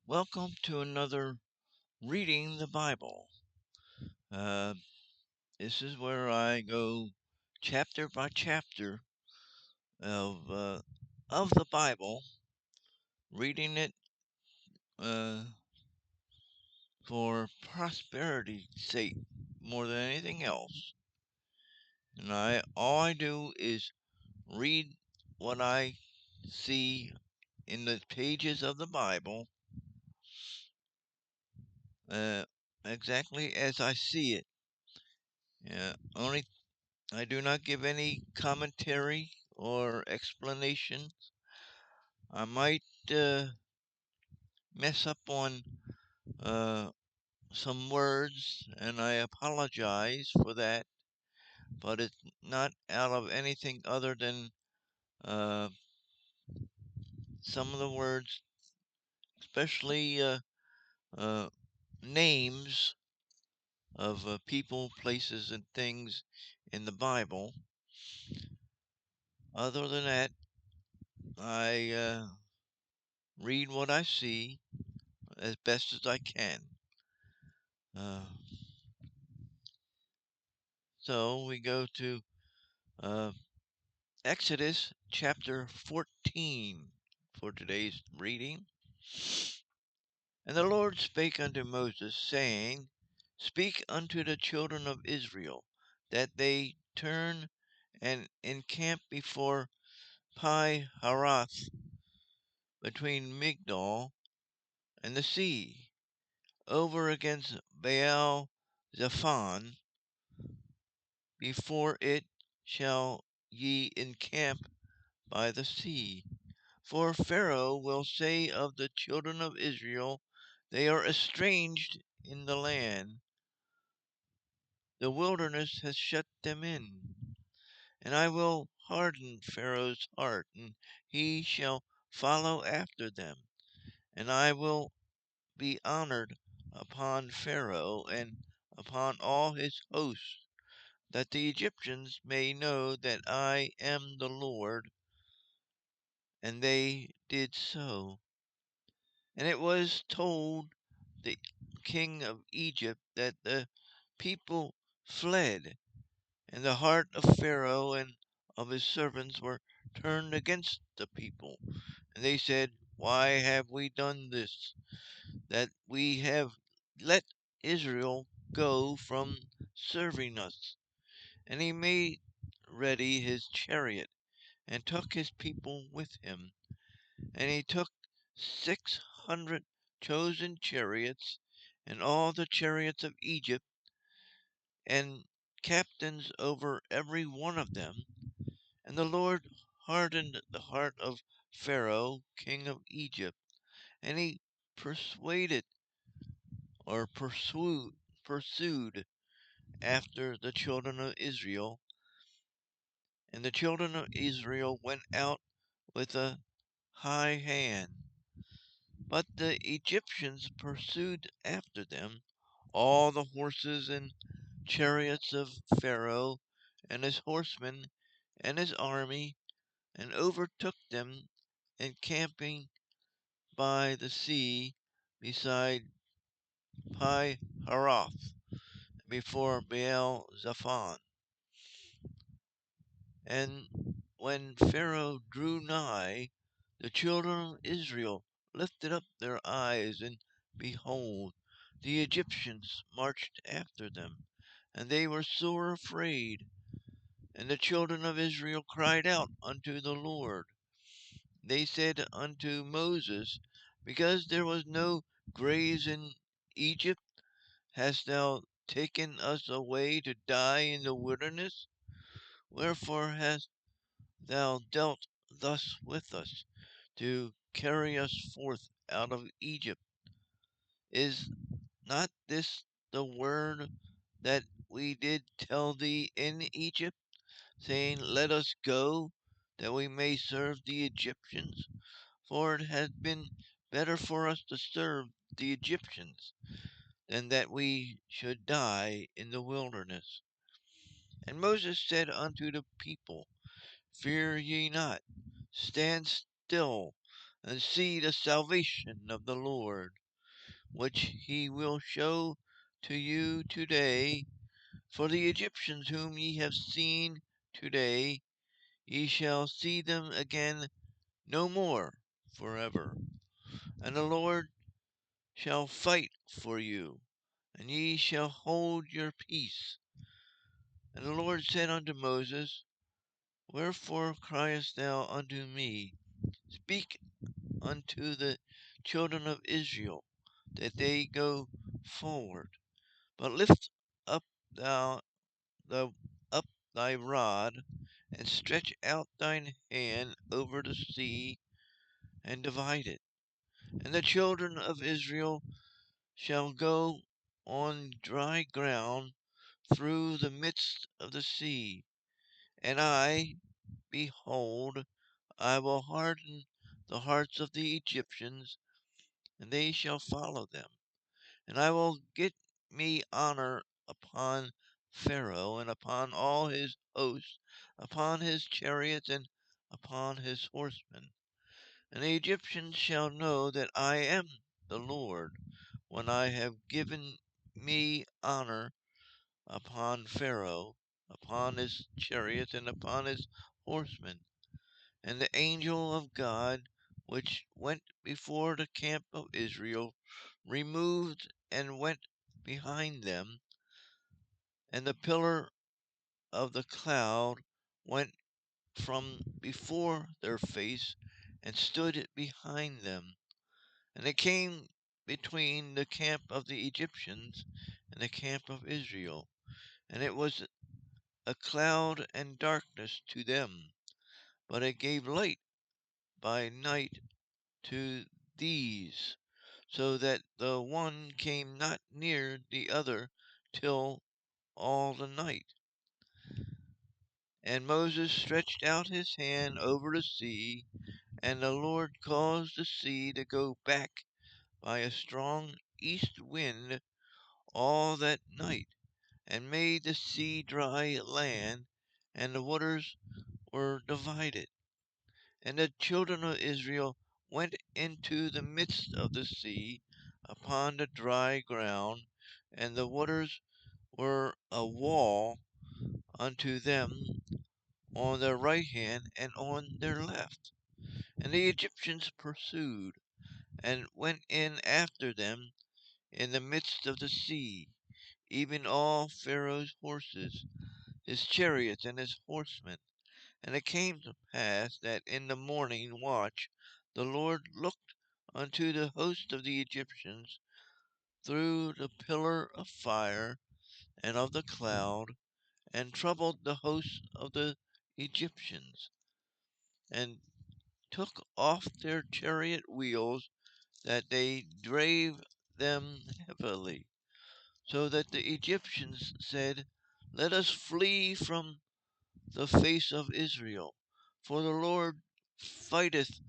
Welcome to another Reading the Bible. Uh, this is where I go chapter by chapter of uh, of the Bible, reading it uh, for prosperity's sake more than anything else. And all I do is read what I see in the pages of the Bible, uh, exactly as I see it. Only I do not give any commentary or explanation. I might mess up on uh, some words, and I apologize for that, but it's not out of anything other than uh, some of the words, especially uh, names of people, places, and things in the Bible. Other than that, I read what I see as best as I can. Uh, so we go to uh, Exodus chapter 14 for today's reading. And the Lord spake unto Moses, saying, Speak unto the children of Israel, that they turn and encamp before Pi Haroth, between Migdol and the sea, over against Baal Zephon. Before it shall ye encamp by the sea. For Pharaoh will say of the children of Israel, They are estranged in the land. The wilderness has shut them in. And I will harden Pharaoh's heart, and he shall follow after them. And I will be honored upon Pharaoh and upon all his hosts, that the Egyptians may know that I am the Lord. And they did so. And it was told the king of Egypt that the people fled, and the heart of Pharaoh and of his servants were turned against the people. And they said, Why have we done this, that we have let Israel go from serving us? And he made ready his chariot, and took his people with him. And he took 600 chosen chariots, and all the chariots of Egypt, and captains over every one of them. And the Lord hardened the heart of Pharaoh, king of Egypt, and he persuaded or pursued after the children of Israel. And the children of Israel went out with a high hand. But the Egyptians pursued after them all the horses and chariots of Pharaoh and his horsemen and his army, and overtook them encamping by the sea beside Pi Haroth, before Baal Zephon. And when Pharaoh drew nigh, the children of Israel lifted up their eyes, and behold, the Egyptians marched after them, and they were sore afraid. And the children of Israel cried out unto the Lord. They said unto Moses, Because there was no graves in Egypt, hast thou taken us away to die in the wilderness? Wherefore hast thou dealt thus with us, to carry us forth out of Egypt? Is not this the word that we did tell thee in Egypt, saying, Let us go, that we may serve the Egyptians? For it had been better for us to serve the Egyptians than that we should die in the wilderness. And Moses said unto the people, Fear ye not, stand still, and see the salvation of the Lord, which he will show to you today. For the Egyptians whom ye have seen today, ye shall see them again no more forever. And the Lord shall fight for you, and ye shall hold your peace. And the Lord said unto Moses, Wherefore criest thou unto me? Speak unto the children of Israel, that they go forward. But lift up thou the up thy rod, and stretch out thine hand over the sea, and divide it. And the children of Israel shall go on dry ground through the midst of the sea. And behold, I will harden the hearts of the Egyptians, and they shall follow them. And I will get me honor upon Pharaoh, and upon all his hosts, upon his chariots, and upon his horsemen. And the Egyptians shall know that I am the Lord, when I have given me honor upon Pharaoh, upon his chariots, and upon his horsemen. And the angel of God, which went before the camp of Israel, removed and went behind them, and the pillar of the cloud went from before their face, and stood behind them. And it came between the camp of the Egyptians and the camp of Israel, and it was a cloud and darkness to them, but it gave light by night to these, so that the one came not near the other till all the night. And Moses stretched out his hand over the sea, and the Lord caused the sea to go back by a strong east wind all that night, and made the sea dry land, and the waters were divided. And the children of Israel went into the midst of the sea upon the dry ground, and the waters were a wall unto them on their right hand and on their left. And the Egyptians pursued, and went in after them in the midst of the sea, even all Pharaoh's horses, his chariots, and his horsemen. And it came to pass that in the morning watch the Lord looked unto the host of the Egyptians through the pillar of fire and of the cloud, and troubled the host of the Egyptians, and took off their chariot wheels, that they drave them heavily, so that the Egyptians said, Let us flee from the face of Israel, for the Lord fighteth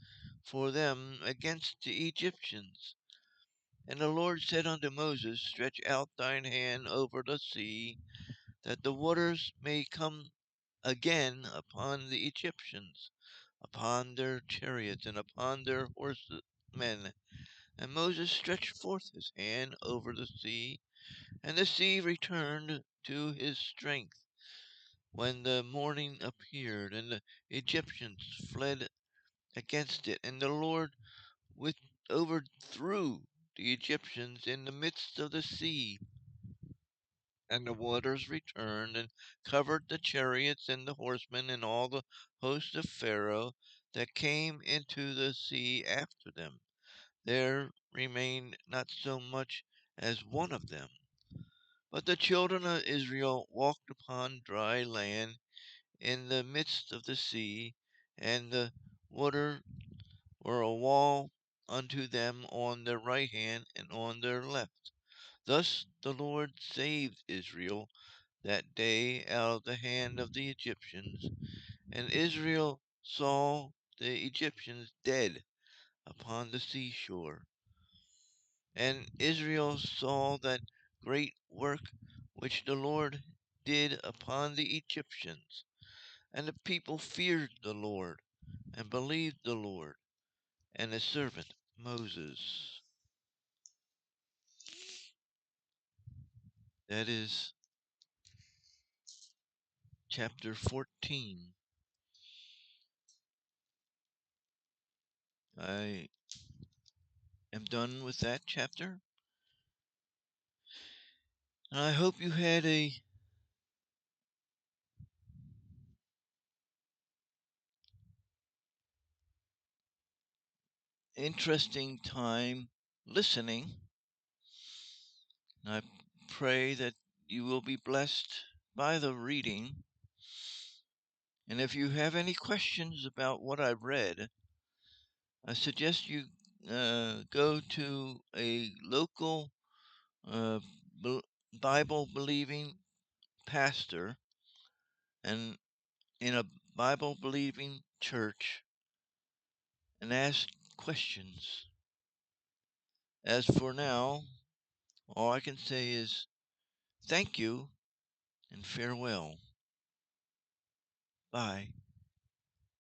for them against the Egyptians. And the Lord said unto Moses, Stretch out thine hand over the sea, that the waters may come again upon the Egyptians, upon their chariots, and upon their horsemen. And Moses stretched forth his hand over the sea, and the sea returned to his strength when the morning appeared, and the Egyptians fled against it. And the Lord with overthrew the Egyptians in the midst of the sea. And the waters returned and covered the chariots and the horsemen and all the host of Pharaoh that came into the sea after them. There remained not so much as one of them. But the children of Israel walked upon dry land in the midst of the sea, and the water were a wall unto them on their right hand and on their left. Thus the Lord saved Israel that day out of the hand of the Egyptians. And Israel saw the Egyptians dead upon the seashore. And Israel saw that great work which the Lord did upon the Egyptians. And the people feared the Lord, and believed the Lord, and his servant Moses. That is chapter 14. I am done with that chapter. And I hope you had a interesting time listening. I pray that you will be blessed by the reading. And if you have any questions about what I've read, I suggest you go to a local uh, Bible believing pastor and in a Bible believing church and ask questions. As for now, all I can say is thank you and farewell. Bye.